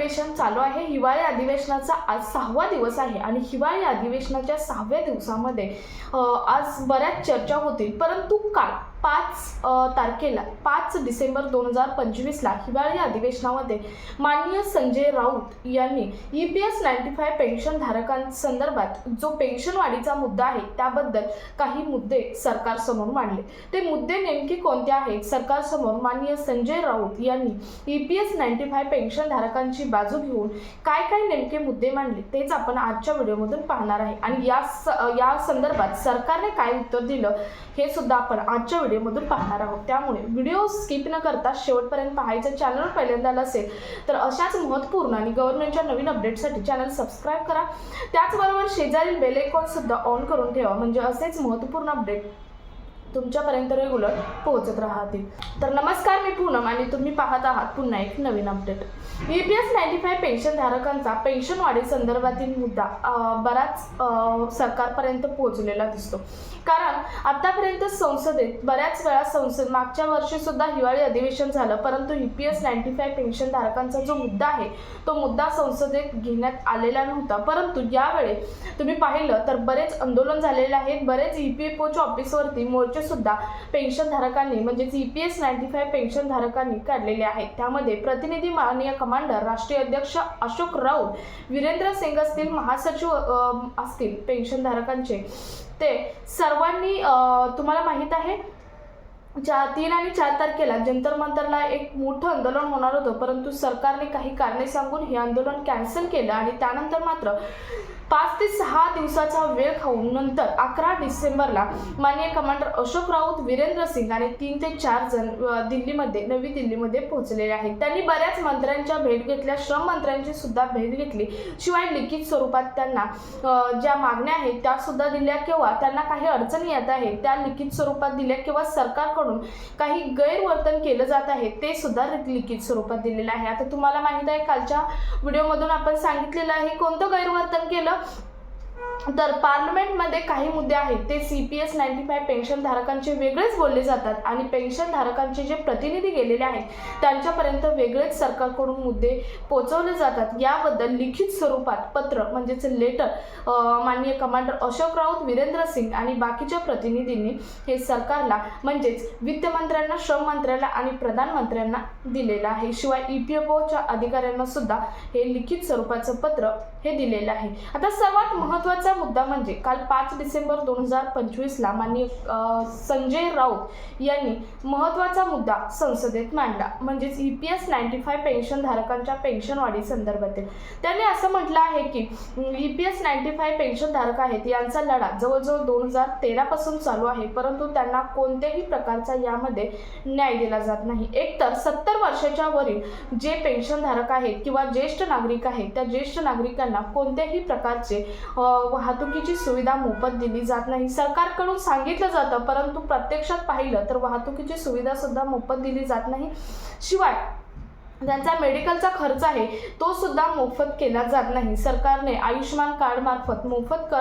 अधिवेशन चालू आहे। हिवाळी अधिवेशनाचा आज 6वा दिवस आहे आणि हिवाळी अधिवेशनाच्या 6व्या दिवसामध्ये आज बऱ्याच चर्चा होतील, परंतु काल 5 डिसेंबर 2025 ला हिवाळी अधिवेशनामध्ये माननीय संजय राऊत यांनी EPS 95 पेन्शन धारकांसंदर्भात जो पेन्शन वाढीचा मुद्दा आहे त्याबद्दल काही मुद्दे सरकारसमोर मांडले। ते मुद्दे नेमके कोणते आहेत? सरकारसमोर माननीय संजय राऊत यांनी EPS 95 पेन्शन धारकांची बाजू घेऊन काय नेमके मुद्दे मांडले तेच आपण आजच्या व्हिडिओमधून पाहणार आहे आणि या संदर्भात सरकारने काय उत्तर दिलं हे सुद्धा आपण आजच्या व्हिडिओमधून पाहणार आहोत। त्यामुळे व्हिडिओ स्किप न करता शेवटपर्यंत पाहायचं। चॅनलवर पहिल्यांदा असेल तर अशाच महत्त्वपूर्ण आणि गव्हर्नमेंटच्या नवीन अपडेटसाठी चॅनल सबस्क्राइब करा। त्याचबरोबर शेजारील बेल आयकॉन सुद्धा ऑन करून ठेवा, म्हणजे असेच महत्त्वपूर्ण अपडेट तुमच्यापर्यंत रेग्युलर पोहोचत राहतील। तर नमस्कार, मी पूनम आणि तुम्ही पाहत आहात पुन्हा एक नवीन अपडेट। EPS 95 पेन्शन धारकांचा पेन्शन वाढी संदर्भातील मुद्दा बराच सरकारपर्यंत पोहोचलेला दिसतो, कारण आतापर्यंत संसदेत बऱ्याच वेळा मागच्या वर्षी सुद्धा हिवाळी अधिवेशन झालं, परंतु EPS 95 पेन्शन धारकांचा जो मुद्दा आहे तो मुद्दा संसदेत घेण्यात आलेला नव्हता। परंतु यावेळी तुम्ही पाहिलं तर बरेच आंदोलन झालेले आहेत, बरेच EPFOच्या ऑफिसवरती मोर्चे सुद्धा पेन्शन धारकांनी म्हणजेच EPS 95 पेन्शन धारकांनी काढलेले आहेत। त्यामध्ये प्रतिनिधी माननीय कमांडर, राष्ट्रीय अध्यक्ष अशोक राऊत, वीरेंद्र सिंग असतील, महासचिव असतील पेन्शन धारकांचे, ते सर्वांनी तुम्हाला माहित आहे 3 आणि 4 तारखेला जंतर मंतरला एक मोठं आंदोलन होणार होतं, परंतु सरकारने काही कारणे सांगून हे आंदोलन कॅन्सल केलं आणि त्यानंतर मात्र 5 ते 6 दिवसाचा वेळ खाऊन नंतर 11 डिसेंबरला माननीय कमांडर अशोक राऊत, वीरेंद्र सिंग आणि 3 ते 4 जण नवी दिल्लीमध्ये पोहोचलेले आहेत। त्यांनी बऱ्याच मंत्र्यांच्या भेट घेतल्या, श्रम मंत्र्यांची सुद्धा भेट घेतली, शिवाय लिखित स्वरूपात त्यांना ज्या मागण्या आहेत त्या सुद्धा दिल्या, किंवा त्यांना काही अडचणी येत आहेत त्या लिखित स्वरूपात दिल्या, किंवा सरकारकडून काही गैरवर्तन केलं जात आहे ते सुद्धा लिखित स्वरूपात दिलेलं आहे। आता तुम्हाला माहित आहे कालच्या व्हिडिओमधून आपण सांगितलेलं आहे कोणतं गैरवर्तन केलं, तर पार्लमेंटमध्ये काही मुद्दे आहेत ते EPS 95 पेन्शन धारकांचे वेगळेच बोलले जातात आणि पेन्शन धारकांचे जे प्रतिनिधी गेलेले आहेत त्यांच्यापर्यंत वेगळेच सरकारकडून मुद्दे पोहोचवले जातात। याबद्दल लिखित स्वरूपात पत्र म्हणजेच लेटर माननीय कमांडर अशोक राऊत, वीरेंद्र सिंग आणि बाकीच्या प्रतिनिधींनी हे सरकारला म्हणजेच वित्तमंत्र्यांना, श्रम मंत्र्याला आणि प्रधानमंत्र्यांना दिलेलं आहे। शिवाय EPFOच्या अधिकाऱ्यांना सुद्धा हे लिखित स्वरूपाचं पत्र हे दिलेलं आहे। आता सर्वात महत्त्वाचा मुद्दा म्हणजे काल 5 डिसेंबर 2025 ला माननीय संजय राऊत यांनी महत्त्वाचा मुद्दा संसदेत मांडला, म्हणजेच EPS 95 पेन्शन धारकांच्या पेन्शन वाढी संदर्भातील। त्यांनी असं म्हटलं आहे की EPS 95 पेन्शन धारक आहेत यांचा लढा जवळजवळ 2013 पासून चालू आहे, परंतु त्यांना कोणत्याही प्रकारचा यामध्ये न्याय दिला जात नाही। एकतर 70 वर्षाच्या वरील जे पेन्शन धारक आहेत किंवा ज्येष्ठ नागरिक आहेत त्या ज्येष्ठ नागरिकांना कोणत्याही प्रकारचे वाहतुकीची सुविधा मोफत दिली जात नाही। सरकारकडून सांगितलं जातं, परंतु प्रत्यक्षात पाहिलं तर वाहतुकीची सुविधा सुद्धा मोफत दिली जात नाही। शिवाय त्यांचा मेडिकलचा खर्च आहे तो सुद्धा मोफत केला जात नाही। सरकारने आयुष्यमान कार्ड मार्फत मोफत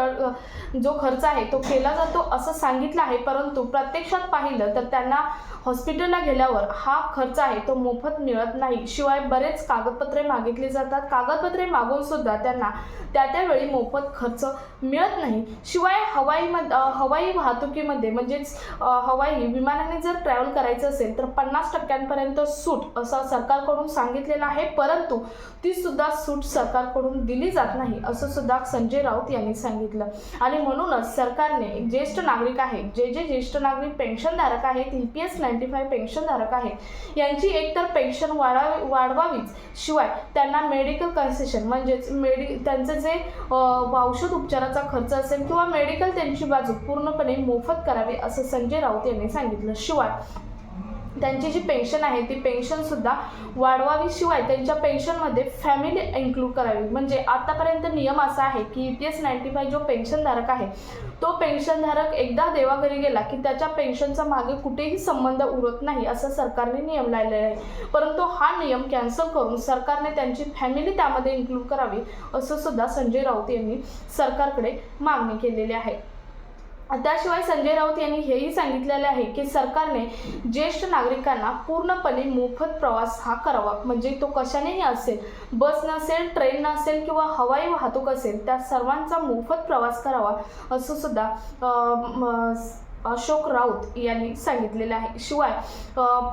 जो खर्च आहे तो केला जातो असं सांगितलं आहे, परंतु प्रत्यक्षात पाहिलं तर त्यांना हॉस्पिटलला गेल्यावर हा खर्च आहे तो मोफत मिळत नाही। शिवाय बरेच कागदपत्रे मागितली जातात, कागदपत्रे मागून सुद्धा त्यांना त्यावेळी मोफत खर्च मिळत नाही। शिवाय हवाई वाहतुकीमध्ये म्हणजेच विमानाने जर ट्रॅव्हल करायचं असेल तर 50% सूट असं सरकारकडून सांगितलेलं आहे, परंतु ती सुद्धा सूट सरकारकडून दिली जात नाही असं सुद्धा संजय राऊत यांनी सांगितलं। आणि म्हणूनच सरकारने ज्येष्ठ नागरिक आहेत, जे ज्येष्ठ नागरिक पेन्शनधारक आहेत, EPS 95 पेन्शनधारक आहेत यांची एकतर पेन्शन वाढवावीच, शिवाय त्यांना मेडिकल कन्सेशन म्हणजेच त्यांचं जे औषध उपचाराचा खर्च असेल किंवा मेडिकल त्यांची बाजू पूर्णपणे मोफत करावी असं संजय राऊत यांनी सांगितलं। शिवाय त्यांची जी पेन्शन आहे ती पेन्शन सुद्धा वाढवावी, शिवाय त्यांच्या पेन्शनमध्ये फॅमिली इन्क्लूड करावी। म्हणजे आतापर्यंत नियम असा आहे की EPS 95 जो पेन्शनधारक आहे तो पेन्शनधारक एकदा देवाघरी गेला की त्याच्या पेन्शनचा मागे कुठेही संबंध उरत नाही असं सरकारने नियम लावलेला आहे, परंतु हा नियम कॅन्सल करून सरकारने त्यांची फॅमिली त्यामध्ये इन्क्लूड करावी असं सुद्धा संजय राऊत यांनी सरकारकडे मागणी केलेली आहे। त्याशिवाय संजय राऊत यांनी हेही सांगितलेले आहे की सरकारने ज्येष्ठ नागरिकांना पूर्णपणे मोफत प्रवास हा करावा, म्हणजे तो कशानेही असेल, बस नसेल, ट्रेन नसेल किंवा हवाई वाहतूक असेल, त्या सर्वांचा मोफत प्रवास करावा असं सुद्धा अशोक राऊत यांनी सांगितलेले आहे. शिवाय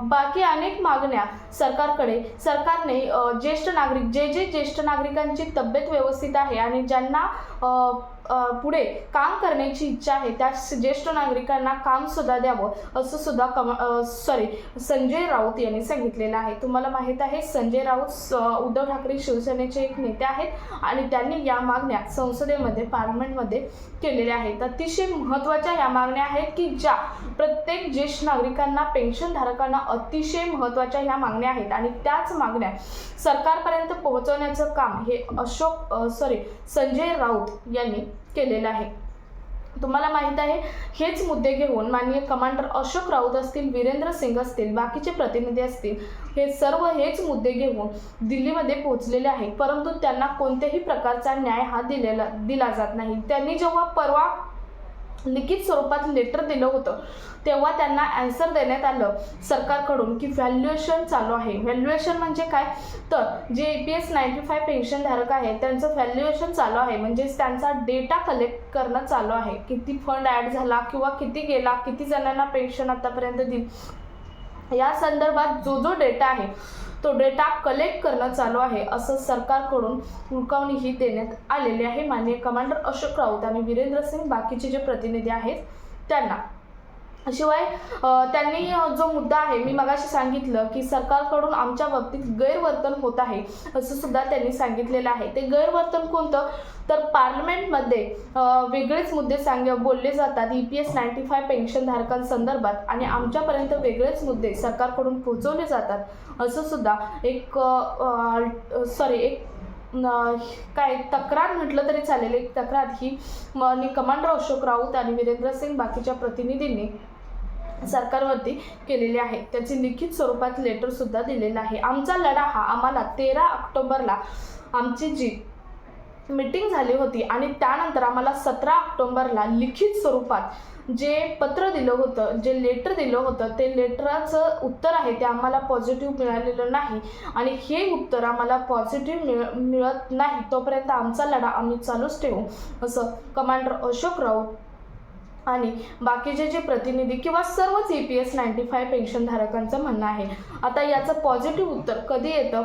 बाकी अनेक मागण्या सरकारने ज्येष्ठ नागरिक जे ज्येष्ठ नागरिकांची तब्येत व्यवस्थित आहे आणि ज्यांना पुढे काम करण्याची इच्छा आहे त्या ज्येष्ठ नागरिकांना काम सुद्धा द्यावं असं सुद्धा संजय राऊत यांनी सांगितलेलं आहे. तुम्हाला माहीत आहे संजय राऊत उद्धव ठाकरे शिवसेनेचे एक नेते आहेत आणि त्यांनी या मागण्या संसदेमध्ये पार्लमेंटमध्ये केलेल्या आहेत. अतिशय महत्त्वाच्या या मागण्या आहेत की ज्या प्रत्येक ज्येष्ठ नागरिकांना, पेन्शनधारकांना अतिशय महत्त्वाच्या ह्या मागण्या आहेत आणि त्याच मागण्या सरकारपर्यंत पोहोचवण्याचं काम हे संजय राऊत यांनी केलेलं आहे. तुम्हाला माहीत आहे हेच मुद्दे घेऊन माननीय कमांडर अशोक राऊत असतील, वीरेंद्र सिंग असतील, बाकीचे प्रतिनिधी असतील, हे सर्व हेच मुद्दे घेऊन दिल्लीमध्ये पोहोचलेले आहेत, परंतु त्यांना कोणत्याही प्रकारचा न्याय हा दिला जात नाही. त्यांनी जेव्हा परवा लिखित स्वरूपात लेटर दिलं होतं तेव्हा त्यांना आन्सर देण्यात आलं सरकारकडून की व्हॅल्युएशन चालू आहे. व्हॅल्युएशन म्हणजे काय, तर जे EPS 95 पेन्शनधारक आहेत त्यांचं व्हॅल्युएशन चालू आहे, म्हणजेच त्यांचा डेटा कलेक्ट करणं चालू आहे. किती फंड ॲड झाला किंवा किती गेला, किती जणांना पेन्शन आतापर्यंत दिली, या संदर्भात जो डेटा आहे तो डेटा कलेक्ट करणं चालू आहे असं सरकारकडून हुलकावणी देण्यात आलेली आहे माननीय कमांडर अशोक राऊत आणि वीरेंद्र सिंग बाकीचे जे प्रतिनिधी आहेत त्यांना. शिवाय त्यांनी जो मुद्दा आहे, मी मगाशी सांगितलं की सरकारकडून आमच्या बाबतीत गैरवर्तन होत आहे असं सुद्धा त्यांनी सांगितलेलं आहे. ते गैरवर्तन कोणतं, तर पार्लमेंटमध्ये वेगळेच मुद्दे बोलले जातात EPS 95 पेन्शनधारकांसंदर्भात आणि आमच्यापर्यंत वेगळेच मुद्दे सरकारकडून पोहोचवले जातात असं सुद्धा एक तक्रार म्हटलं तरी चालेल. एक तक्रार ही कमांडर अशोक राऊत आणि वीरेंद्र सिंग बाकीच्या प्रतिनिधींनी सरकारवरती केलेले आहे. त्याची लिखित स्वरूपात लेटर सुद्धा दिलेला आहे. आमचा लढा हा आम्हाला 13 ऑक्टोबरला आमची जी मीटिंग झाली होती आणि त्यानंतर आम्हाला 17 ऑक्टोबरला लिखित स्वरूपात जे पत्र दिलं होतं, जे लेटर दिलं होतं, ते लेटराचं उत्तर आहे ते आम्हाला पॉझिटिव्ह मिळालेलं नाही आणि हे उत्तर आम्हाला पॉझिटिव्ह मिळत नाही तोपर्यंत आमचा लढा आम्ही चालूच ठेवू असं कमांडर अशोक राऊत आणि बाकीचे जे प्रतिनिधी किंवा सर्वच EPS 95 पेन्शनधारकांचं म्हणणं आहे. आता याचं पॉझिटिव्ह उत्तर कधी येतं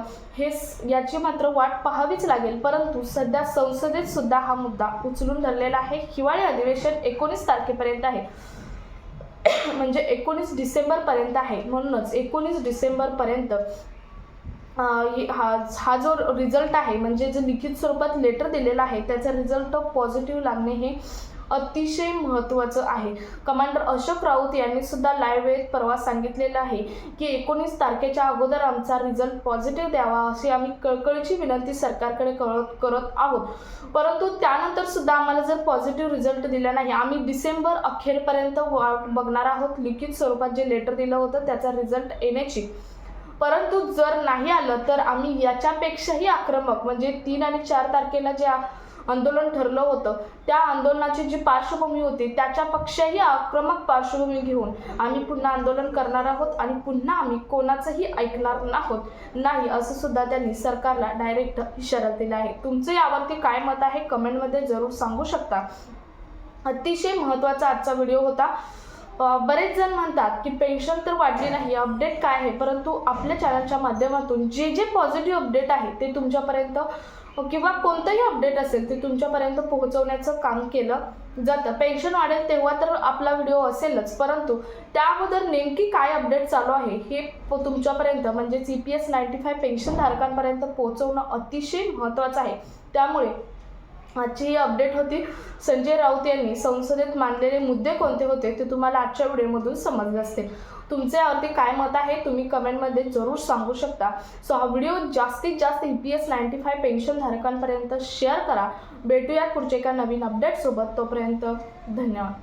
याची मात्र वाट पाहावीच लागेल, परंतु सध्या संसदेत सुद्धा हा मुद्दा उचलून धरलेला आहे. हिवाळी अधिवेशन 19 तारखेपर्यंत आहे, म्हणजे 19 डिसेंबरपर्यंत आहे. म्हणूनच 19 डिसेंबरपर्यंत हा जो रिझल्ट आहे, म्हणजे जे लिखित स्वरूपात लेटर दिलेला आहे त्याचा रिझल्ट पॉझिटिव्ह लागणे हे अतिशय महत्त्वाचं आहे. कमांडर अशोक राऊत यांनी सुद्धा लाईव्ह वेळेत परवा सांगितलेलं आहे की 19 तारखेच्या अगोदर आमचा रिझल्ट पॉझिटिव्ह द्यावा अशी आम्ही कळकळीची विनंती सरकारकडे करत आहोत, परंतु त्यानंतर सुद्धा आम्हाला जर पॉझिटिव्ह रिझल्ट दिला नाही, आम्ही डिसेंबर अखेरपर्यंत वाट बघणार आहोत लिखित स्वरूपात जे लेटर दिलं होतं त्याचा रिझल्ट येण्याची. परंतु जर नाही आलं तर आम्ही याच्यापेक्षाही आक्रमक, म्हणजे 3 आणि 4 तारखेला जे आंदोलन ठरलं होतं त्या आंदोलनाची जी पार्श्वभूमी होती त्याच्यापेक्षाही आक्रमक पार्श्वभूमी घेऊन आम्ही पुन्हा आंदोलन करणार आहोत आणि पुन्हा आम्ही कोणाचंही ऐकणार नाही असं सुद्धा त्यांनी सरकारला डायरेक्ट इशारा दिला आहे. तुमचं यावरती काय मत आहे कमेंटमध्ये जरूर सांगू शकता. अतिशय महत्त्वाचा आजचा व्हिडिओ होता. बरेच जण म्हणतात की पेन्शन तर वाढली नाही, अपडेट काय आहे, परंतु आपल्या चॅनलच्या माध्यमातून जे पॉझिटिव्ह अपडेट आहे ते तुमच्यापर्यंत किंवा कोणतंही अपडेट असेल ते तुमच्यापर्यंत पोहोचवण्याचं काम केलं जातं. पेन्शन वाढेल तेव्हा तर आपला व्हिडिओ असेलच, परंतु त्या अगोदर नेमकी काय अपडेट चालू आहे हे तुमच्यापर्यंत म्हणजेच EPS 95 पेन्शनधारकांपर्यंत पोहोचवणं अतिशय महत्त्वाचं आहे. त्यामुळे आजची ही अपडेट होती. संजय राऊत यांनी संसदेत मांडलेले मुद्दे कोणते होते ते तुम्हाला आजच्या व्हिडिओमधून समजले असतील. तुमचे यावरती काय मत आहे तुम्ही कमेंटमध्ये जरूर सांगू शकता. सो हा व्हिडिओ जास्तीत जास्त EPS 95 पेन्शनधारकांपर्यंत शेअर करा. भेटूयात पुढच्या एका नवीन अपडेटसोबत. तोपर्यंत धन्यवाद.